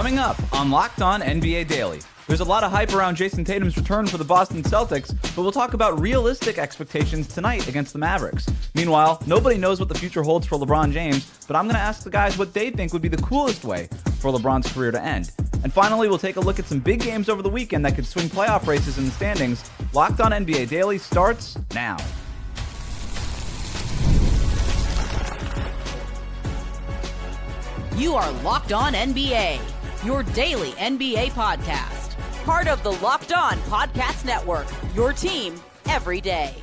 Coming up on Locked On NBA Daily, there's a lot of hype around Jayson Tatum's return for the Boston Celtics, but we'll talk about realistic expectations tonight against the Mavericks. Meanwhile, nobody knows what the future holds for LeBron James, but I'm going to ask the guys what they think would be the coolest way for LeBron's career to end. And finally, we'll take a look at some big games over the weekend that could swing playoff races in the standings. Locked On NBA Daily starts now. You are Locked On NBA, your daily NBA podcast. Part of the Locked On Podcast Network, your team every day.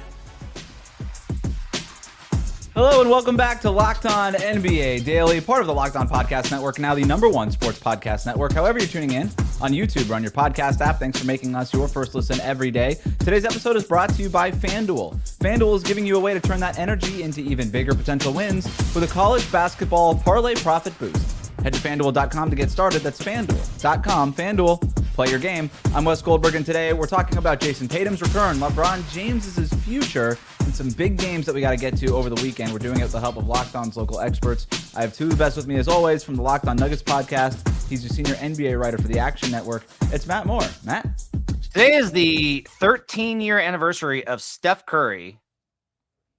Hello and welcome back to Locked On NBA Daily, part of the Locked On Podcast Network, now the #1 sports podcast network. However you're tuning in, on YouTube or on your podcast app, thanks for making us your first listen every day. Today's episode is brought to you by FanDuel. FanDuel is giving you a way to turn that energy into even bigger potential wins with a college basketball parlay profit boost. Head to FanDuel.com to get started. That's FanDuel.com. FanDuel, play your game. I'm Wes Goldberg, and today we're talking about Jayson Tatum's return, LeBron James's future, and some big games that we got to get to over the weekend. We're doing it with the help of Locked On's local experts. I have two of the best with me, as always, from the Locked On Nuggets podcast. He's your senior NBA writer for the Action Network. It's Matt Moore. Matt? Today is the 13-year anniversary of Steph Curry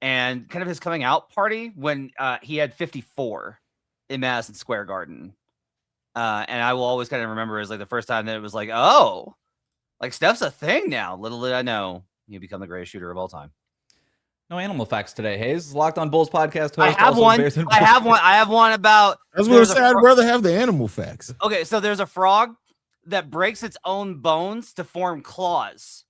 and kind of his coming out party when he had 54 in Madison Square Garden. And I will always kind of remember as like the first time that it was like, oh, like Steph's a thing now. Little did I know he'd become the greatest shooter of all time. No animal facts today, Hayes. Locked On Bulls podcast host. I have one about. I was going to say I'd rather have the animal facts. Okay, so there's a frog that breaks its own bones to form claws,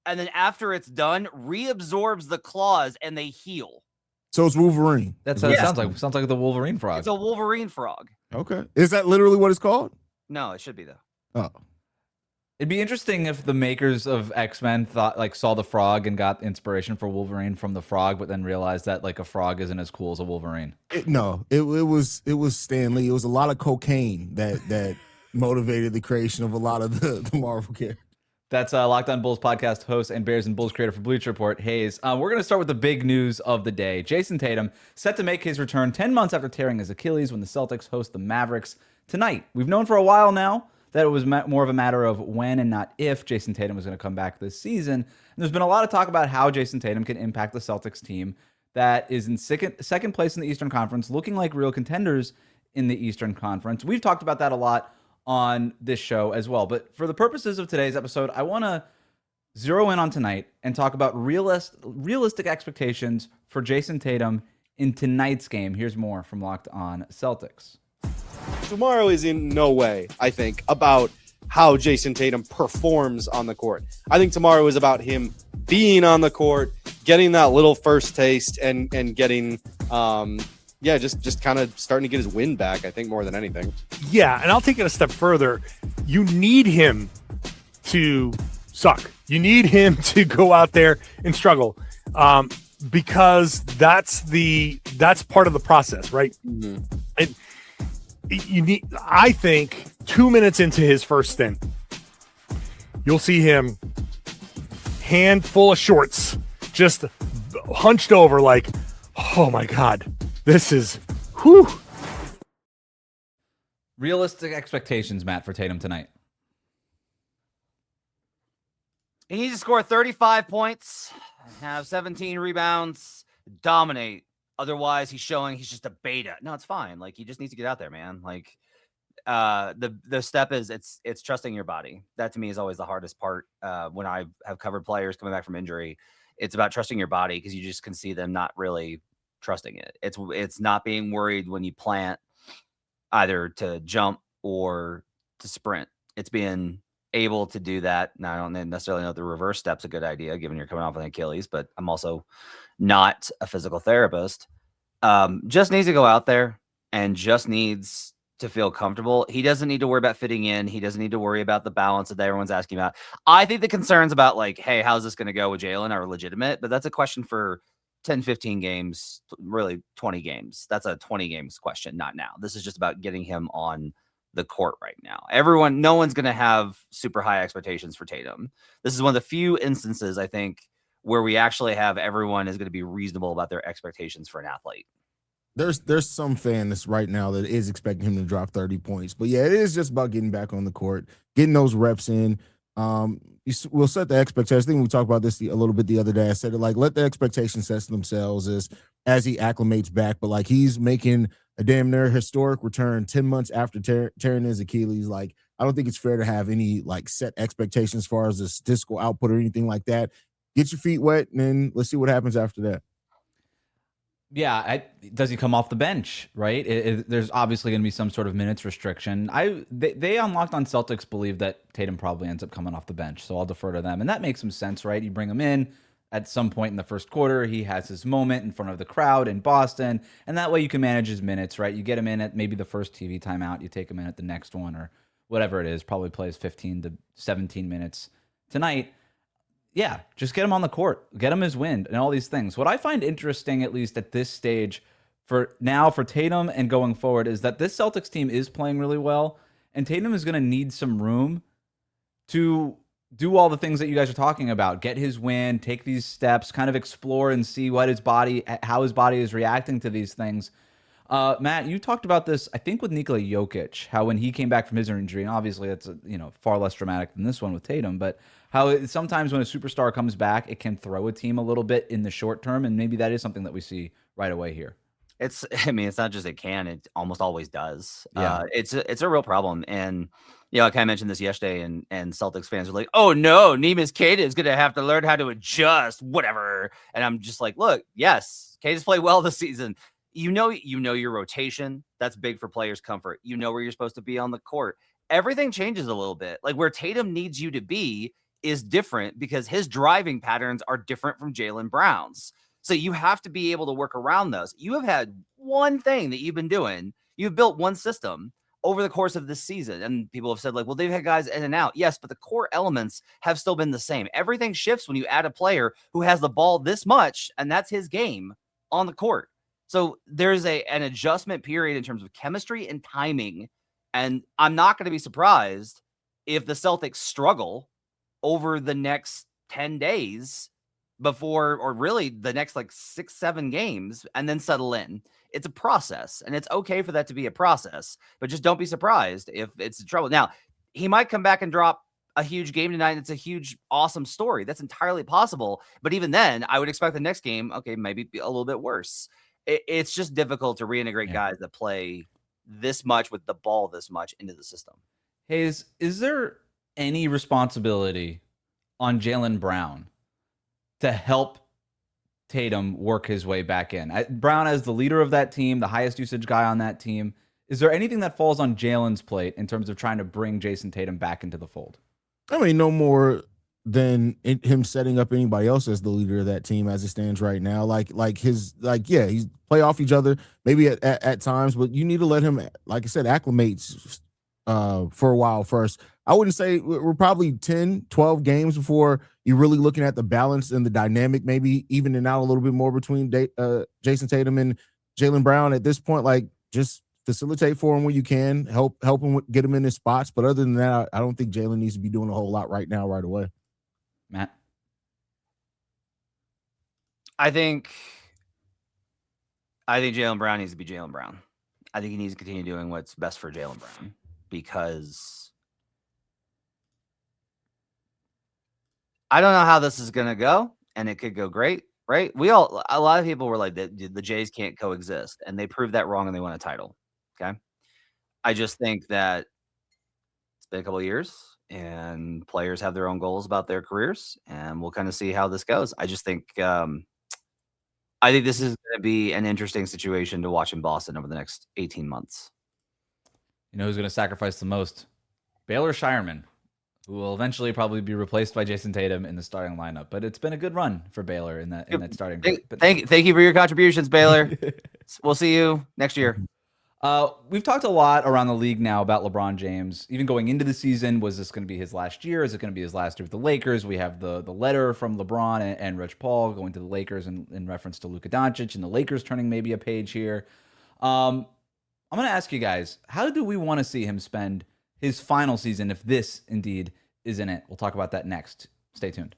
and then after it's done, reabsorbs the claws and they heal. So it's Wolverine. That sounds like the Wolverine frog. It's a Wolverine frog. Okay, is that literally what it's called? No, it should be though. Oh. It'd be interesting if the makers of X-Men saw the frog and got inspiration for Wolverine from the frog, but then realized that like a frog isn't as cool as a Wolverine. It was Stan Lee. It was a lot of cocaine that motivated the creation of a lot of the Marvel characters. That's Locked On Bulls podcast host and Bears and Bulls creator for Bleacher Report, Hayes. We're going to start with the big news of the day. Jayson Tatum set to make his return 10 months after tearing his Achilles when the Celtics host the Mavericks tonight. We've known for a while now that it was more of a matter of when and not if Jayson Tatum was going to come back this season. And there's been a lot of talk about how Jayson Tatum can impact the Celtics team that is in second place in the Eastern Conference, looking like real contenders in the Eastern Conference. We've talked about that a lot on this show as well. But for the purposes of today's episode, I want to zero in on tonight and talk about realistic expectations for Jayson Tatum in tonight's game. Here's more from Locked On Celtics. Tomorrow is in no way, I think, about how Jayson Tatum performs on the court. I think tomorrow is about him being on the court, getting that little first taste, and getting, just kind of starting to get his win back, I think, more than anything. Yeah, and I'll take it a step further. You need him to suck. You need him to go out there and struggle, because that's part of the process, right? Mm-hmm. And I think 2 minutes into his first stint, you'll see him hand full of shorts, just hunched over like, oh my God, this is whew. Realistic expectations, Matt, for Tatum tonight. He needs to score 35 points, have 17 rebounds, dominate. Otherwise, he's showing he's just a beta. No, it's fine. Like, he just needs to get out there, man. Like, the step is it's trusting your body. That to me is always the hardest part. When I have covered players coming back from injury, it's about trusting your body because you just can see them not really trusting it. It's not being worried when you plant either to jump or to sprint. It's being able to do that. Now, I don't necessarily know if the reverse step's a good idea given you're coming off an Achilles, but I'm also not a physical therapist. Just needs to go out there and just needs to feel comfortable. He doesn't need to worry about fitting in. He doesn't need to worry about the balance that everyone's asking about. I think the concerns about like, hey, how's this going to go with Jalen are legitimate, but that's a question for 10, 15 games, really 20 games. That's a 20 games question, not now. This is just about getting him on the court right now. No one's going to have super high expectations for Tatum. This is one of the few instances, I think, where we actually have everyone is going to be reasonable about their expectations for an athlete. there's some fan that's right now that is expecting him to drop 30 points. But yeah, it is just about getting back on the court, getting those reps in. We'll set the expectations. I think we talked about this a little bit the other day. I said it like, let the expectations set themselves as he acclimates back. But like, he's making a damn near historic return 10 months after tearing his Achilles. Like, I don't think it's fair to have any like set expectations as far as the statistical output or anything like that. Get your feet wet, and then let's see what happens after that. Yeah, does he come off the bench, right? There's obviously going to be some sort of minutes restriction. They on Locked On Celtics believe that Tatum probably ends up coming off the bench, so I'll defer to them. And that makes some sense, right? You bring him in at some point in the first quarter, he has his moment in front of the crowd in Boston, and that way you can manage his minutes, right? You get him in at maybe the first TV timeout, you take him in at the next one or whatever it is, probably plays 15 to 17 minutes tonight. Yeah, just get him on the court, get him his win, and all these things. What I find interesting, at least at this stage, for Tatum and going forward, is that this Celtics team is playing really well, and Tatum is going to need some room to do all the things that you guys are talking about. Get his win, take these steps, kind of explore and see how his body is reacting to these things. Matt, you talked about this, I think, with Nikola Jokic, how when he came back from his injury, and obviously that's far less dramatic than this one with Tatum, but how sometimes when a superstar comes back, it can throw a team a little bit in the short term, and maybe that is something that we see right away here. It's not just it can, it almost always does. Yeah. It's a real problem. And, I kind of mentioned this yesterday, and Celtics fans were like, oh no, Neemias Queta is going to have to learn how to adjust, whatever. And I'm just like, look, yes, Queta's played well this season. You know your rotation. That's big for players' comfort. You know where you're supposed to be on the court. Everything changes a little bit. Like where Tatum needs you to be is different because his driving patterns are different from Jaylen Brown's. So you have to be able to work around those. You have had one thing that you've been doing. You've built one system over the course of this season. And people have said like, well, they've had guys in and out. Yes, but the core elements have still been the same. Everything shifts when you add a player who has the ball this much, and that's his game on the court. So there's an adjustment period in terms of chemistry and timing. And I'm not going to be surprised if the Celtics struggle over the next 10 days before, or really the next like 6-7 games, and then settle in. It's a process, and it's okay for that to be a process, but just don't be surprised if it's trouble. Now, he might come back and drop a huge game tonight. It's a huge, awesome story. That's entirely possible. But even then, I would expect the next game, okay, maybe be a little bit worse. It's just difficult to reintegrate guys that play this much with the ball this much into the system. Hayes, is there any responsibility on Jaylen Brown to help Tatum work his way back in? Brown as the leader of that team, the highest usage guy on that team. Is there anything that falls on Jaylen's plate in terms of trying to bring Jayson Tatum back into the fold? I mean, no more than him setting up anybody else as the leader of that team as it stands right now. He's play off each other maybe at times, but you need to let him, like I said, acclimate for a while first. I wouldn't say we're probably 10, 12 games before you're really looking at the balance and the dynamic, maybe evening out a little bit more between Jayson Tatum and Jaylen Brown. At this point, like, just facilitate for him when you can, help him get him in his spots. But other than that, I don't think Jaylen needs to be doing a whole lot right now, right away. Matt? I think Jaylen Brown needs to be Jaylen Brown. I think he needs to continue doing what's best for Jaylen Brown, because I don't know how this is going to go, and it could go great, right? A lot of people were like, the Jays can't coexist, and they proved that wrong, and they won a title. Okay. I just think that it's been a couple of years, and players have their own goals about their careers, and we'll kind of see how this goes. I just think, I think this is going to be an interesting situation to watch in Boston over the next 18 months. You know who's going to sacrifice the most? Baylor Shireman, who will eventually probably be replaced by Jayson Tatum in the starting lineup. But it's been a good run for Baylor in that starting group. Thank you for your contributions, Baylor. We'll see you next year. We've talked a lot around the league now about LeBron James. Even going into the season, was this going to be his last year? Is it going to be his last year with the Lakers? We have the letter from LeBron and Rich Paul going to the Lakers in reference to Luka Doncic, and the Lakers turning maybe a page here. I'm going to ask you guys, how do we want to see him spend his final season if this indeed is in it? We'll talk about that next. Stay tuned.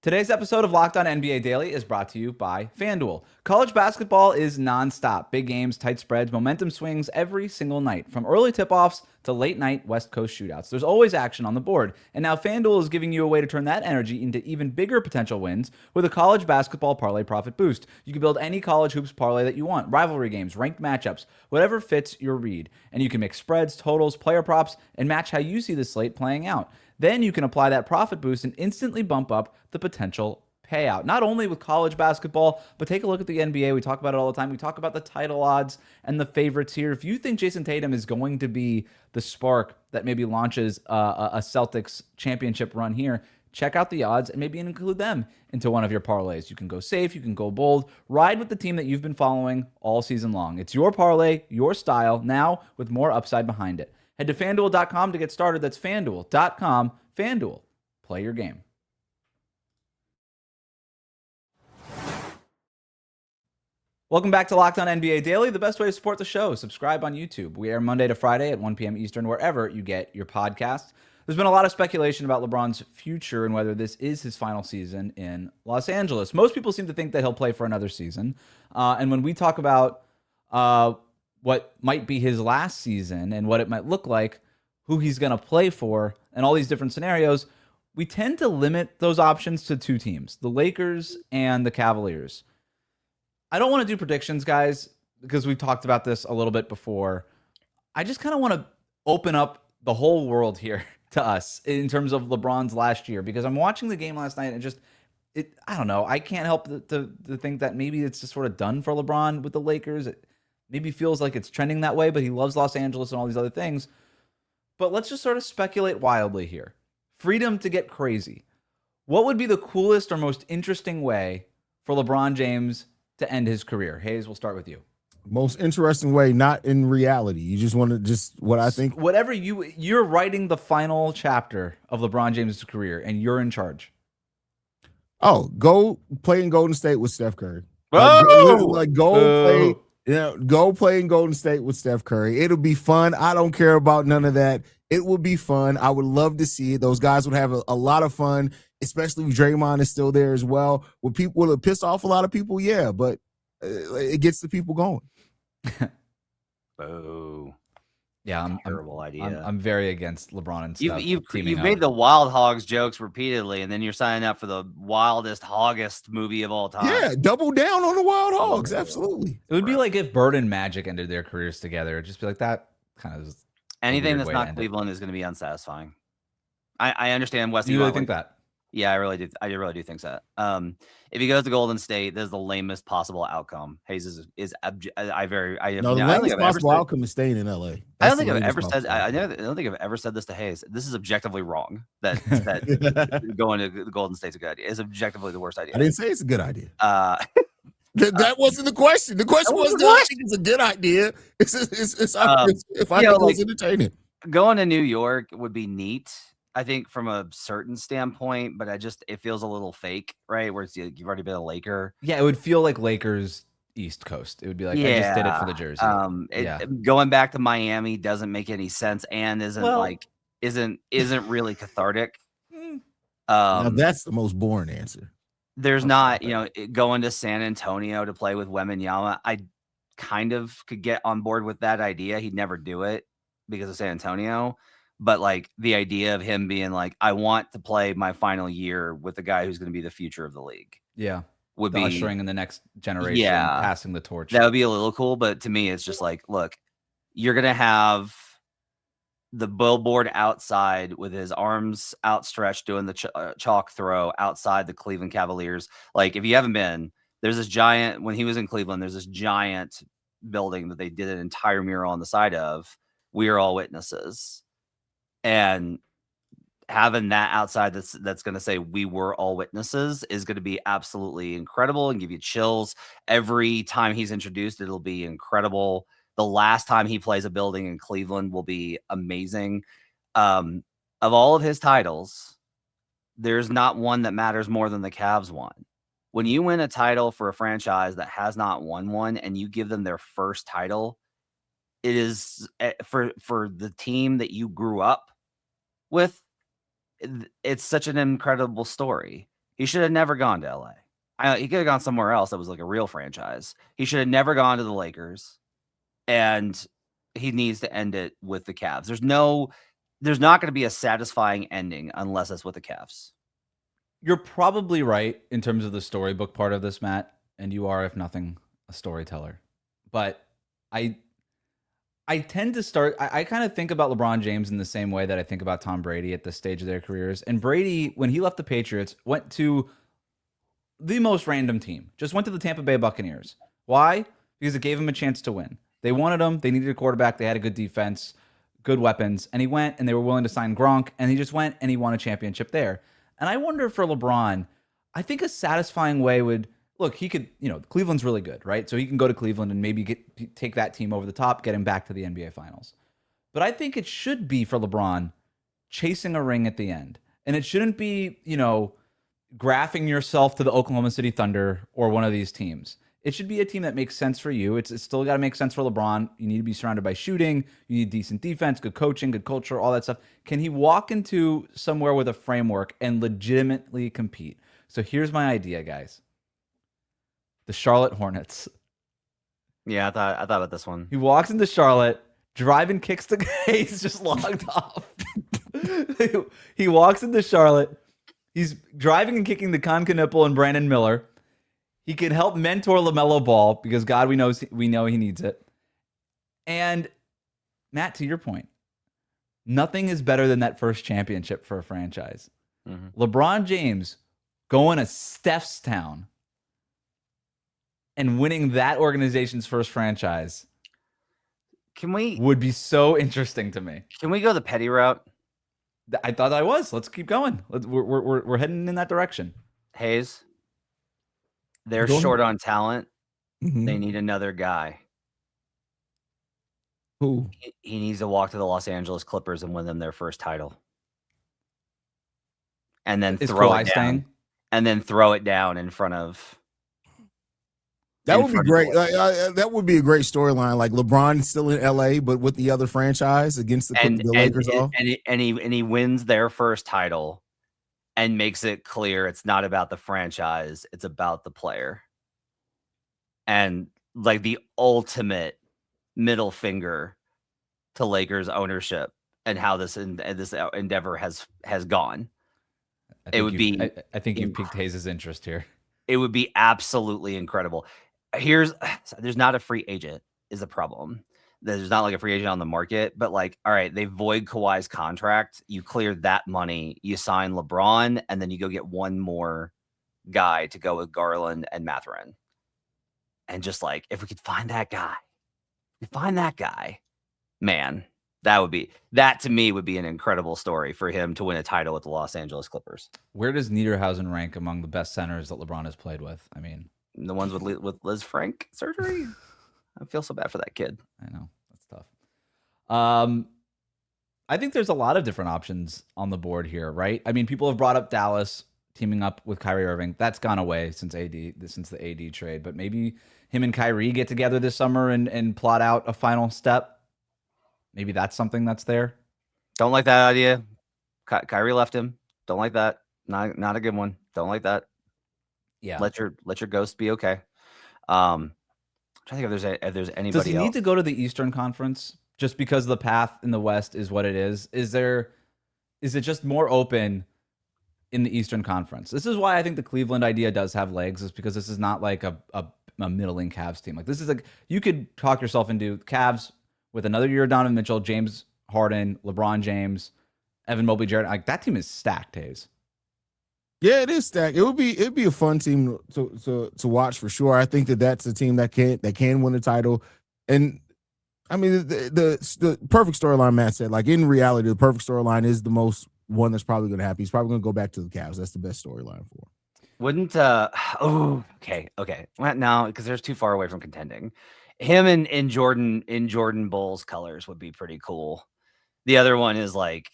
Today's episode of Locked On NBA Daily is brought to you by FanDuel. College basketball is nonstop. Big games, tight spreads, momentum swings every single night. From early tip-offs to late-night West Coast shootouts, there's always action on the board. And now FanDuel is giving you a way to turn that energy into even bigger potential wins with a college basketball parlay profit boost. You can build any college hoops parlay that you want, rivalry games, ranked matchups, whatever fits your read. And you can mix spreads, totals, player props, and match how you see the slate playing out. Then you can apply that profit boost and instantly bump up the potential payout. Not only with college basketball, but take a look at the NBA. We talk about it all the time. We talk about the title odds and the favorites here. If you think Jayson Tatum is going to be the spark that maybe launches a Celtics championship run here, check out the odds and maybe include them into one of your parlays. You can go safe, you can go bold, ride with the team that you've been following all season long. It's your parlay, your style, now with more upside behind it. Head to FanDuel.com to get started. That's FanDuel.com. FanDuel. Play your game. Welcome back to Locked On NBA Daily, the best way to support the show. Subscribe on YouTube. We air Monday to Friday at 1 p.m. Eastern, wherever you get your podcasts. There's been a lot of speculation about LeBron's future and whether this is his final season in Los Angeles. Most people seem to think that he'll play for another season. And when we talk about what might be his last season and what it might look like, who he's going to play for, and all these different scenarios, we tend to limit those options to two teams, the Lakers and the Cavaliers. I don't want to do predictions, guys, because we've talked about this a little bit before. I just kind of want to open up the whole world here to us in terms of LeBron's last year, because I'm watching the game last night and I don't know. I can't help to think that maybe it's just sort of done for LeBron with the Lakers. It maybe feels like it's trending that way, but he loves Los Angeles and all these other things. But let's just sort of speculate wildly here. Freedom to get crazy. What would be the coolest or most interesting way for LeBron James to end his career? Hayes, we'll start with you. Most interesting way, not in reality. You just want to what I think. Whatever you're writing the final chapter of LeBron James' career and you're in charge. Oh, go play in Golden State with Steph Curry. Go play in Golden State with Steph Curry. It'll be fun. I don't care about none of that. It will be fun. I would love to see it. Those guys would have a lot of fun, especially if Draymond is still there as well. Will it piss off a lot of people? Yeah, but it gets the people going. Oh, yeah, terrible idea. I'm very against LeBron and stuff. You've made the Wild Hogs jokes repeatedly, and then you're signing up for the wildest hoggest movie of all time. Yeah, double down on the Wild Hogs. Absolutely. It would be like if Bird and Magic ended their careers together. It'd just be like that kind of. Anything that's not Cleveland is going to be unsatisfying. I understand Wes. You really think that? Yeah, I really do. I really do think that. If he goes to Golden State, there's the lamest possible outcome. Hayes is the lamest possible outcome is staying in LA. I don't think I've ever said. I don't think I've ever said this to Hayes. This is objectively wrong. That going to the Golden State's a good idea. It's objectively the worst idea. I didn't say it's a good idea. That wasn't the question. The question was, do I think it's a good idea? If I think it was entertaining. Going to New York would be neat, I think, from a certain standpoint, but it feels a little fake, right? Where you've already been a Laker. Yeah, it would feel like Lakers East Coast. It would be like, I just did it for the jersey. Going back to Miami doesn't make any sense and isn't really cathartic. Now that's the most boring answer. There's not, going to San Antonio to play with Wembanyama. I kind of could get on board with that idea. He'd never do it because of San Antonio. But like the idea of him being like, I want to play my final year with the guy who's going to be the future of the league. Yeah. Would be ushering in the next generation, passing the torch. That would be a little cool. But to me, it's just like, look, you're going to have the billboard outside with his arms outstretched doing the chalk throw outside the Cleveland Cavaliers. Like, if you haven't been, there's this giant, when he was in Cleveland, there's this giant building that they did an entire mural on the side of. We are all witnesses. And having that outside that's going to say we were all witnesses is going to be absolutely incredible and give you chills. Every time he's introduced, it'll be incredible. The last time he plays a building in Cleveland will be amazing. Of all of his titles, there's not one that matters more than the Cavs won. When you win a title for a franchise that has not won one and you give them their first title, it is for the team that you grew up with. It's such an incredible story. He should have never gone to LA. He could have gone somewhere else that was like a real franchise. He should have never gone to the Lakers, and he needs to end it with the Cavs. There's not going to be a satisfying ending unless it's with the Cavs. You're probably right in terms of the storybook part of this, Matt, and you are, if nothing, a storyteller. But I tend to start. I kind of think about LeBron James in the same way that I think about Tom Brady at this stage of their careers. And Brady, when he left the Patriots, went to the most random team. Just went to the Tampa Bay Buccaneers. Why? Because it gave him a chance to win. They wanted him. They needed a quarterback. They had a good defense, good weapons. And he went, and they were willing to sign Gronk. And he just went, and he won a championship there. And I wonder for LeBron, I think a satisfying way would, look, he could, Cleveland's really good, right? So he can go to Cleveland and maybe take that team over the top, get him back to the NBA Finals. But I think it should be for LeBron chasing a ring at the end. And it shouldn't be, graphing yourself to the Oklahoma City Thunder or one of these teams. It should be a team that makes sense for you. It's still got to make sense for LeBron. You need to be surrounded by shooting. You need decent defense, good coaching, good culture, all that stuff. Can he walk into somewhere with a framework and legitimately compete? So here's my idea, guys. The Charlotte Hornets. Yeah, I thought about this one. He walks into Charlotte, driving kicks the he's just logged off. He walks into Charlotte. He's driving and kicking the Con Knipple and Brandon Miller. He can help mentor LaMelo Ball because God, we know he needs it. And Matt, to your point, nothing is better than that first championship for a franchise. Mm-hmm. LeBron James going to Steph's town and winning that organization's first franchise would be so interesting to me. Can we go the petty route? I thought I was. Let's keep going. We're heading in that direction. Hayes, they're short on talent. Mm-hmm. They need another guy. Who? He needs to walk to the Los Angeles Clippers and win them their first title. And then throw it down. And then throw it down in front of. That would be great. That would be a great storyline. Like LeBron still in LA, but with the other franchise against the Lakers. And he wins their first title and makes it clear it's not about the franchise, it's about the player. And like the ultimate middle finger to Lakers ownership and how this endeavor has gone. I think you've piqued Hayes' interest here. It would be absolutely incredible. There's not a free agent is the problem. There's not like a free agent on the market, but like, all right, they void Kawhi's contract. You clear that money, you sign LeBron, and then you go get one more guy to go with Garland and Mathurin. And just like, if we could find that guy, man, that to me would be an incredible story for him to win a title with the Los Angeles Clippers. Where does Niederhausen rank among the best centers that LeBron has played with? I mean, the ones with Liz Frank surgery. I feel so bad for that kid. I know that's tough. I think there's a lot of different options on the board here, right? I mean, people have brought up Dallas teaming up with Kyrie Irving. That's gone away since the AD trade, but maybe him and Kyrie get together this summer and plot out a final step. Maybe that's something that's there. Don't like that idea. Kyrie left him. Don't like that. Not a good one. Don't like that. Yeah. Let your ghost be okay. I'm trying to think if there's anybody else. Does he need to go to the Eastern Conference just because the path in the West is what it is? Is it just more open in the Eastern Conference? This is why I think the Cleveland idea does have legs, is because this is not like a middling Cavs team. Like, this is like, you could talk yourself into Cavs with another year of Donovan Mitchell, James Harden, LeBron James, Evan Mobley, Jared. Like, that team is stacked, Hayes. Yeah, it is stacked. It'd be a fun team to watch for sure. I think that's a team that can win a title. And I mean, the perfect storyline, Matt said, like, in reality, the perfect storyline is the most one that's probably going to happen. He's probably going to go back to the Cavs. That's the best storyline for him. Wouldn't okay. Well, no, because there's too far away from contending. Him in Jordan Bulls colors would be pretty cool. The other one is like,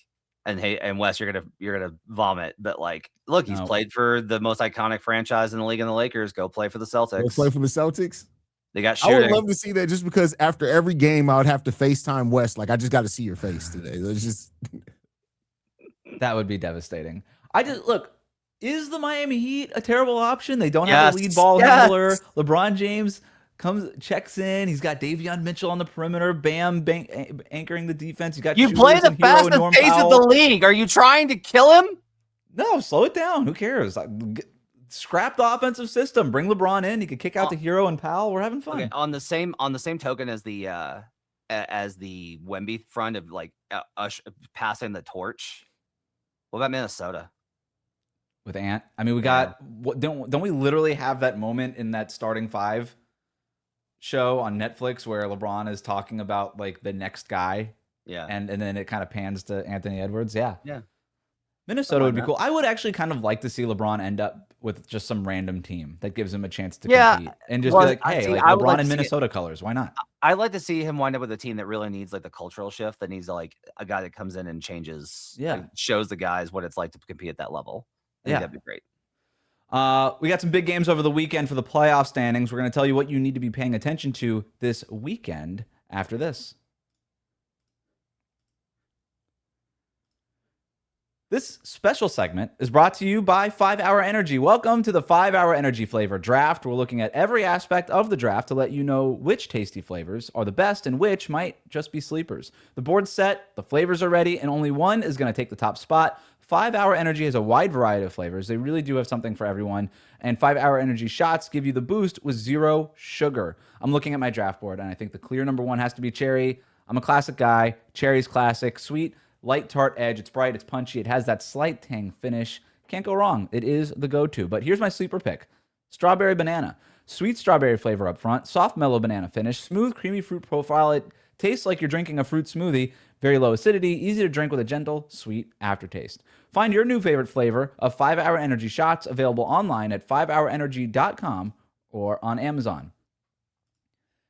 and Wes, you're gonna vomit, but like, look, he's played for the most iconic franchise in the league, in the Lakers. Go play for the Celtics. Go play for the Celtics. They got shooting. I would love to see that, just because after every game I would have to FaceTime Wes. Like, I just got to see your face today. It's just that would be devastating. Look, Is the Miami Heat a terrible option? They don't have a lead ball Yes. handler. LeBron James checks in. He's got Davion Mitchell on the perimeter. Bam, anchoring the defense. You got You play shooters the and Hero and fastest Norm pace of Powell. the league. Are you trying to kill him? No, slow it down. Who cares? Scrap the offensive system. Bring LeBron in. He could kick out the Hero and Powell. We're having fun. Okay, on the same token as the Wemby front of like passing the torch. What about Minnesota? With Ant, I mean, we got don't we literally have that moment in that starting five show on Netflix where LeBron is talking about like the next guy, and then it kind of pans to Anthony Edwards. Yeah. Minnesota would be cool. I would actually kind of like to see LeBron end up with just some random team that gives him a chance to compete and just be like, hey, like LeBron in Minnesota colors. Why not? I'd like to see him wind up with a team that really needs like the cultural shift, that needs like a guy that comes in and changes, shows the guys what it's like to compete at that level. I think that'd be great. We got some big games over the weekend for the playoff standings. We're going to tell you what you need to be paying attention to this weekend after this. This special segment is brought to you by 5 Hour Energy. Welcome to the 5 Hour Energy Flavor Draft. We're looking at every aspect of the draft to let you know which tasty flavors are the best and which might just be sleepers. The board's set, the flavors are ready, and only one is going to take the top spot. 5 Hour Energy has a wide variety of flavors. They really do have something for everyone. And 5 Hour Energy shots give you the boost with 0 sugar. I'm looking at my draft board, and I think the clear number one has to be cherry. I'm a classic guy. Cherry's classic. Sweet, light tart edge. It's bright, it's punchy. It has that slight tang finish. Can't go wrong. It is the go-to. But here's my sleeper pick. Strawberry banana. Sweet strawberry flavor up front. Soft mellow banana finish. Smooth, creamy fruit profile. It tastes like you're drinking a fruit smoothie. Very low acidity. Easy to drink with a gentle, sweet aftertaste. Find your new favorite flavor of 5 Hour Energy shots available online at 5hourenergy.com or on Amazon.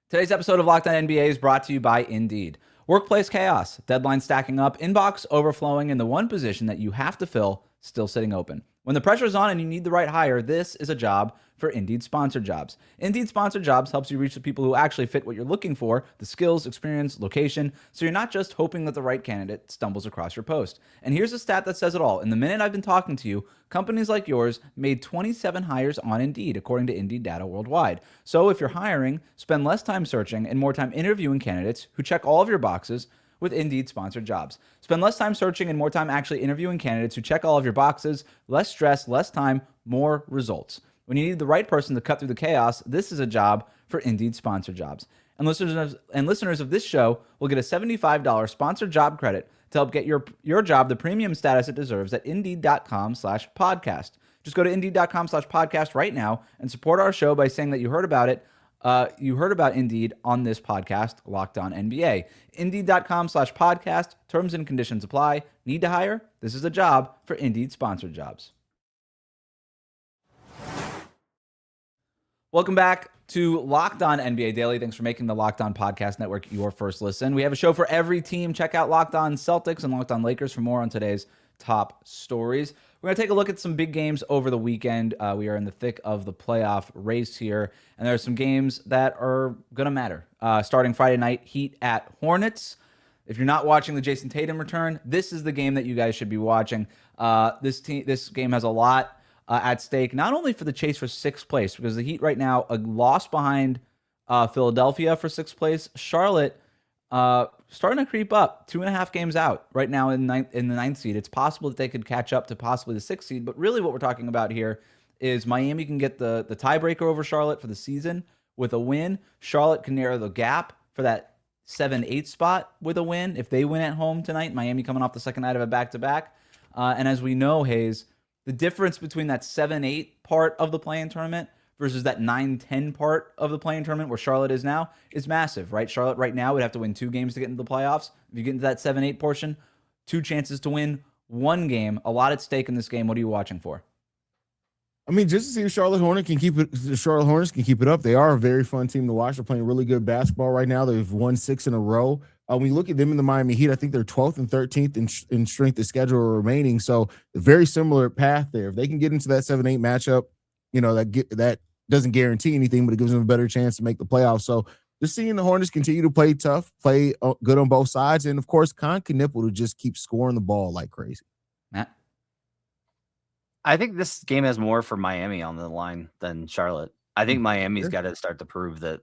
Today's episode of Locked On NBA is brought to you by Indeed. Workplace chaos, deadline stacking up, inbox overflowing, and the one position that you have to fill still sitting open. When the pressure's on and you need the right hire, this is a job for Indeed Sponsored Jobs. Indeed Sponsored Jobs helps you reach the people who actually fit what you're looking for, the skills, experience, location, so you're not just hoping that the right candidate stumbles across your post. And here's a stat that says it all. In the minute I've been talking to you, companies like yours made 27 hires on Indeed, according to Indeed data worldwide. So if you're hiring, spend less time searching and more time interviewing candidates who check all of your boxes with Indeed Sponsored Jobs. Spend less time searching and more time actually interviewing candidates who check all of your boxes. Less stress, less time, more results. When you need the right person to cut through the chaos, this is a job for Indeed Sponsored Jobs. And listeners of this show will get a $75 sponsored job credit to help get your job the premium status it deserves at Indeed.com/podcast. Just go to Indeed.com/podcast right now and support our show by saying that you heard about it. You heard about Indeed on this podcast, Locked On NBA. Indeed.com/podcast. Terms and conditions apply. Need to hire? This is a job for Indeed Sponsored Jobs. Welcome back to Locked On NBA Daily. Thanks for making the Locked On Podcast Network your first listen. We have a show for every team. Check out Locked On Celtics and Locked On Lakers for more on today's top stories. We're going to take a look at some big games over the weekend. We are in the thick of the playoff race here, and there are some games that are going to matter. Starting Friday night, Heat at Hornets. If you're not watching the Jayson Tatum return, this is the game that you guys should be watching. This game has a lot at stake, not only for the chase for 6th place, because the Heat right now, a loss behind Philadelphia for 6th place. Charlotte starting to creep up, 2.5 games out right now in the 9th seed. It's possible that they could catch up to possibly the 6th seed, but really what we're talking about here is Miami can get the tiebreaker over Charlotte for the season with a win. Charlotte can narrow the gap for that 7-8 spot with a win. If they win at home tonight, Miami coming off the second night of a back-to-back. And as we know, Hayes, the difference between that 7-8 part of the play-in tournament versus that 9-10 part of the play-in tournament where Charlotte is now is massive, right? Charlotte right now would have to win 2 games to get into the playoffs. If you get into that 7-8 portion, 2 chances to win 1 game. A lot at stake in this game. What are you watching for? I mean, just to see if Charlotte Hornets can keep it up. They are a very fun team to watch. They're playing really good basketball right now. They've won 6 in a row. When you look at them in the Miami Heat, I think they're 12th and 13th in strength of schedule remaining. So a very similar path there. If they can get into that 7-8 matchup, that doesn't guarantee anything, but it gives them a better chance to make the playoffs. So just seeing the Hornets continue to play tough, play good on both sides, and of course, Con Knipple to just keep scoring the ball like crazy. Matt? I think this game has more for Miami on the line than Charlotte. I think Miami's got to start to prove that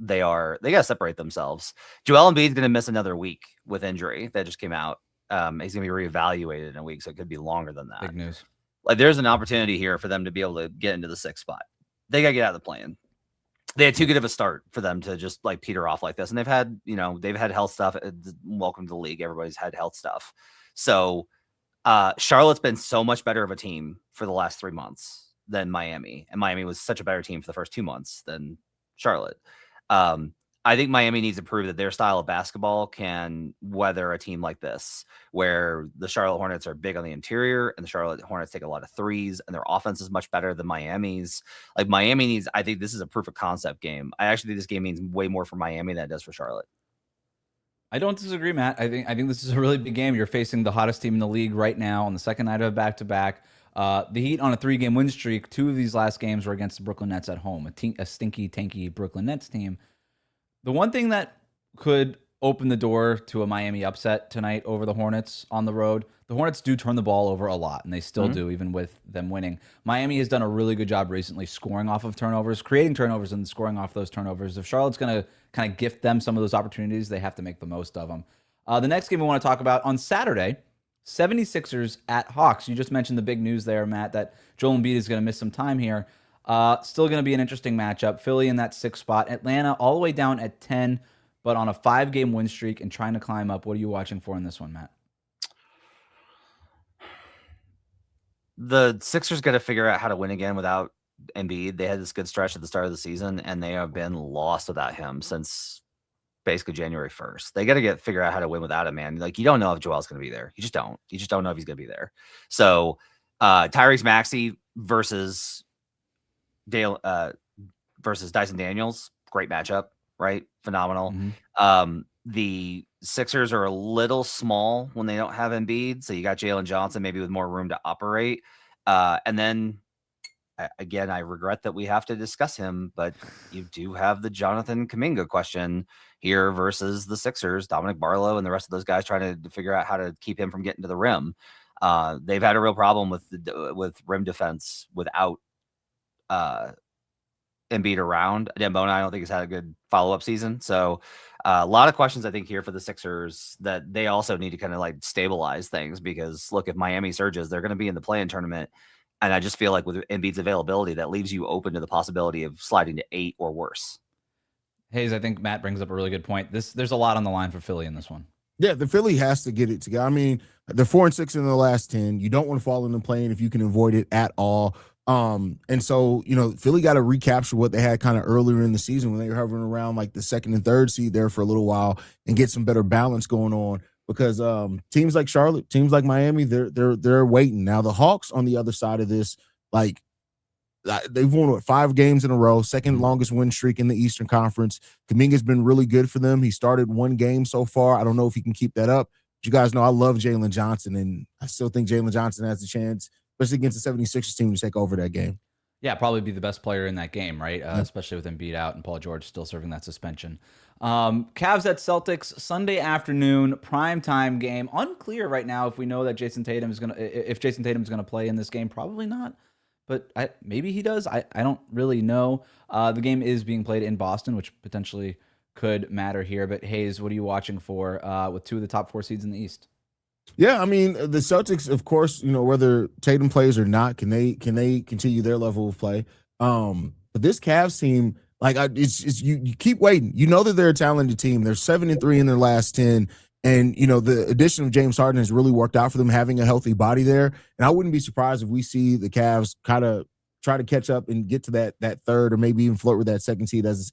they got to separate themselves. Joel Embiid's going to miss another week with injury that just came out. He's going to be reevaluated in a week, so it could be longer than that. Big news. Like, there's an opportunity here for them to be able to get into the 6th spot. They got to get out of the play-in. They had too good of a start for them to just like peter off like this. And they've had health stuff. Welcome to the league. Everybody's had health stuff. So Charlotte's been so much better of a team for the last 3 months than Miami. And Miami was such a better team for the first 2 months than Charlotte. I think Miami needs to prove that their style of basketball can weather a team like this, where the Charlotte Hornets are big on the interior and the Charlotte Hornets take a lot of threes and their offense is much better than Miami's. Like I think this is a proof of concept game. I actually think this game means way more for Miami than it does for Charlotte. I don't disagree, Matt. I think this is a really big game. You're facing the hottest team in the league right now on the second night of a back-to-back. The Heat on a 3-game win streak. 2 of these last games were against the Brooklyn Nets at home, a stinky, tanky Brooklyn Nets team. The one thing that could open the door to a Miami upset tonight over the Hornets on the road, the Hornets do turn the ball over a lot, and they still do, even with them winning. Miami has done a really good job recently scoring off of turnovers, creating turnovers, and scoring off those turnovers. If Charlotte's going to kind of gift them some of those opportunities, they have to make the most of them. The next game we want to talk about on Saturday, 76ers at Hawks. You just mentioned the big news there, Matt, that Joel Embiid is going to miss some time here. Still going to be an interesting matchup. Philly in that 6th spot. Atlanta all the way down at 10, but on a 5-game win streak and trying to climb up. What are you watching for in this one, Matt? The Sixers got to figure out how to win again without Embiid. They had this good stretch at the start of the season, and they have been lost without him since basically January 1st. They got to figure out how to win without him, man. Like, you don't know if Joel's going to be there. You just don't. You just don't know if he's going to be there. So Tyrese Maxey versus Dyson Daniels, great matchup, right? Phenomenal. The Sixers are a little small when they don't have Embiid, so you got Jalen Johnson maybe with more room to operate. And then again, I regret that we have to discuss him, but you do have the Jonathan Kuminga question here versus the Sixers, Dominic Barlow and the rest of those guys trying to figure out how to keep him from getting to the rim. They've had a real problem with rim defense without Embiid around. Dembona, I don't think, has had a good follow-up season. So a lot of questions, I think, here for the Sixers that they also need to kind of like stabilize things, because look, if Miami surges, they're going to be in the play-in tournament. And I just feel like with Embiid's availability, that leaves you open to the possibility of sliding to 8 or worse. Hayes, I think Matt brings up a really good point. There's a lot on the line for Philly in this one. Yeah, the Philly has to get it together. I mean, they're 4-6 in the last 10. You don't want to fall in the play-in if you can avoid it at all. And so, Philly got to recapture what they had kind of earlier in the season when they were hovering around like the 2nd and 3rd seed there for a little while and get some better balance going on, because teams like Charlotte, teams like Miami, they're waiting. Now the Hawks on the other side of this, like, they've won 5 games in a row, second longest win streak in the Eastern Conference. Kuminga's been really good for them. He started 1 game so far. I don't know if he can keep that up. But you guys know I love Jalen Johnson, and I still think Jalen Johnson has a chance, especially against the 76ers team, to take over that game. Yeah, probably be the best player in that game, right? Especially with Embiid out and Paul George still serving that suspension. Cavs at Celtics, Sunday afternoon, primetime game. Unclear right now if we know that Jayson Tatum is gonna play in this game. Probably not, but maybe he does. I don't really know. The game is being played in Boston, which potentially could matter here. But Hayes, what are you watching for with 2 of the top 4 seeds in the East? Yeah, I mean, the Celtics, of course, whether Tatum plays or not, can they continue their level of play? But this Cavs team, like, you keep waiting. You know that they're a talented team. They're 7-3 in their last 10, and the addition of James Harden has really worked out for them, having a healthy body there. And I wouldn't be surprised if we see the Cavs kind of try to catch up and get to that 3rd or maybe even flirt with that 2nd seed as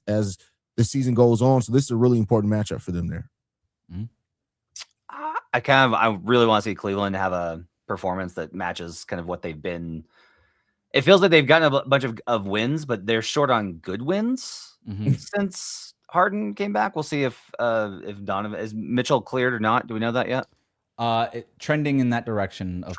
the season goes on. So this is a really important matchup for them there. Mm-hmm. I really want to see Cleveland have a performance that matches kind of what they've been. It feels like they've gotten a bunch of wins, but they're short on good wins since Harden came back. We'll see if Donovan is Mitchell cleared or not. Do we know that yet? Trending in that direction. So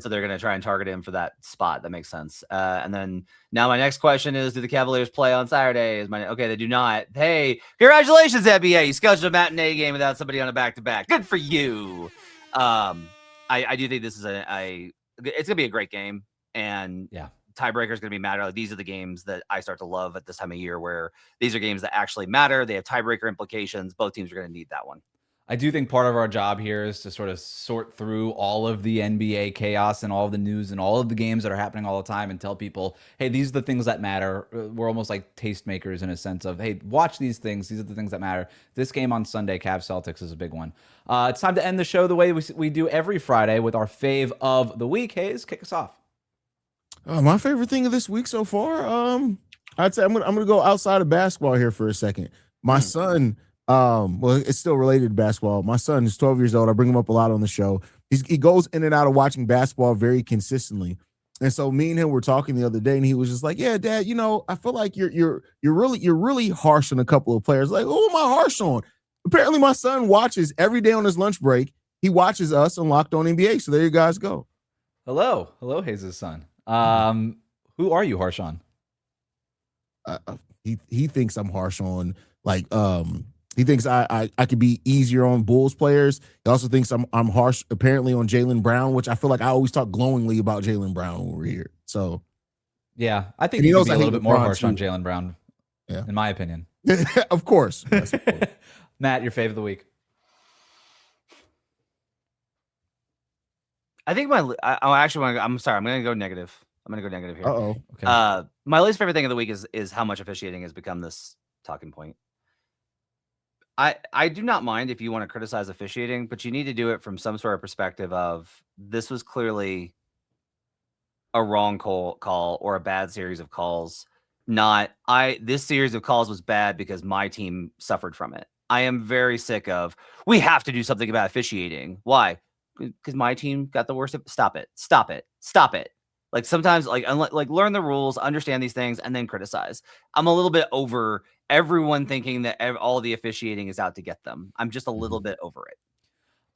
they're going to try and target him for that spot. That makes sense. And then now my next question is, do the Cavaliers play on Saturday? Okay, they do not. Hey, congratulations, NBA. You scheduled a matinee game without somebody on a back-to-back. Good for you. I do think this is it's going to be a great game. And Yeah. tiebreaker is going to be matter. These are the games that I start to love at this time of year, where these are games that actually matter. They have tiebreaker implications. Both teams are going to need that one. I do think part of our job here is to sort of sort through all of the NBA chaos and all of the news and all of the games that are happening all the time and tell people, hey, these are the things that matter. We're almost like tastemakers in a sense of, hey, watch these things. These are the things that matter. This game on Sunday, Cavs Celtics, is a big one. It's time to end the show the way we do every Friday with our fave of the week. Hayes, kick us off. My favorite thing of this week so far, I'd say I'm gonna go outside of basketball here for a second. My son, well, it's still related to basketball. My son is 12 years old. I bring him up a lot on the show. He goes in and out of watching basketball very consistently. And so me and him were talking the other day, and he was just like, "Yeah, Dad, I feel like you're really harsh on a couple of players." Like, who am I harsh on? Apparently, my son watches every day on his lunch break. He watches us on Locked On NBA. So there you guys go. Hello, Hayes' son. Who are you harsh on? He thinks I'm harsh on he thinks I could be easier on Bulls players. He also thinks I'm harsh apparently on Jaylen Brown, which I feel like I always talk glowingly about Jaylen Brown when we're here. So yeah, I think he you knows could be I a little hate bit more LeBron harsh on too. Jaylen Brown, in my opinion. Of course. Yes, of course. Matt, your fave of the week. I think I'm sorry. I'm going to go negative. I'm going to go negative here. Uh-oh. Okay. My least favorite thing of the week is how much officiating has become this talking point. I do not mind if you want to criticize officiating, but you need to do it from some sort of perspective of, this was clearly a wrong call or a bad series of calls. This series of calls was bad because my team suffered from it. I am very sick of, we have to do something about officiating. Why? Because my team got the worst. Stop it. Like, sometimes, learn the rules, understand these things, and then criticize. I'm a little bit over everyone thinking that all the officiating is out to get them. I'm just a little bit over it.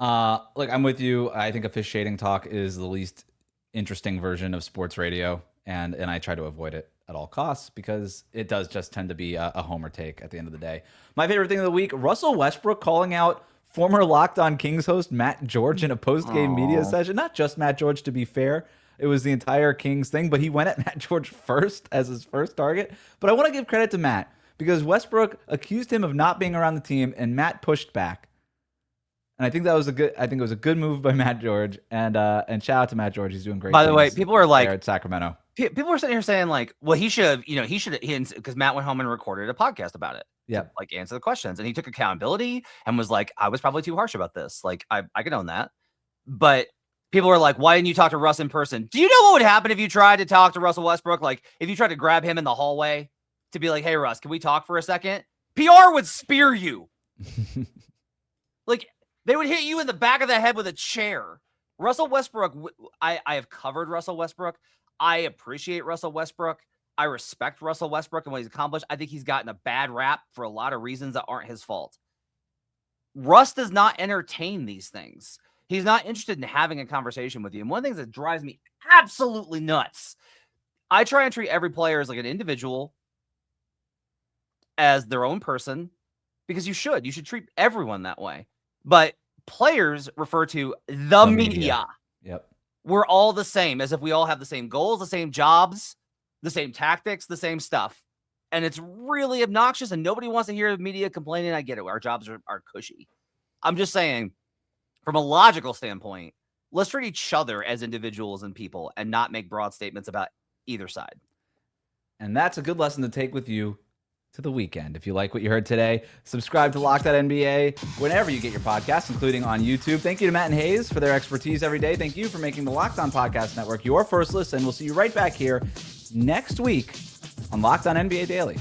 I'm with you. I think officiating talk is the least interesting version of sports radio, and I try to avoid it at all costs because it does just tend to be a homer take at the end of the day. My favorite thing of the week, Russell Westbrook calling out former Locked On Kings host Matt George in a post-game media session. Not just Matt George, to be fair. It was the entire Kings thing, but he went at Matt George first as his first target. But I want to give credit to Matt because Westbrook accused him of not being around the team, and Matt pushed back. And I think it was a good move by Matt George. And shout out to Matt George. He's doing great. By the way, people are like, there at Sacramento. People are sitting here saying like, well, he should have, because Matt went home and recorded a podcast about it. Yeah. Like, answer the questions. And he took accountability and was like, I was probably too harsh about this. Like, I can own that. But people are like, why didn't you talk to Russ in person? Do you know what would happen if you tried to talk to Russell Westbrook? Like, if you tried to grab him in the hallway to be like, hey, Russ, can we talk for a second? PR would spear you. Like, they would hit you in the back of the head with a chair. Russell Westbrook, I have covered Russell Westbrook. I appreciate Russell Westbrook. I respect Russell Westbrook and what he's accomplished. I think he's gotten a bad rap for a lot of reasons that aren't his fault. Russ does not entertain these things. He's not interested in having a conversation with you. And one of the things that drives me absolutely nuts, I try and treat every player as like an individual, as their own person, because you should treat everyone that way. But players refer to the media. Yep. We're all the same, as if we all have the same goals, the same jobs, the same tactics, the same stuff. And it's really obnoxious, and nobody wants to hear the media complaining. I get it. Our jobs are cushy. I'm just saying, from a logical standpoint, let's treat each other as individuals and people and not make broad statements about either side. And that's a good lesson to take with you to the weekend. If you like what you heard today, subscribe to Locked On NBA whenever you get your podcasts, including on YouTube. Thank you to Matt and Hayes for their expertise every day. Thank you for making the Locked On Podcast Network your first listen. We'll see you right back here next week on Locked On NBA Daily.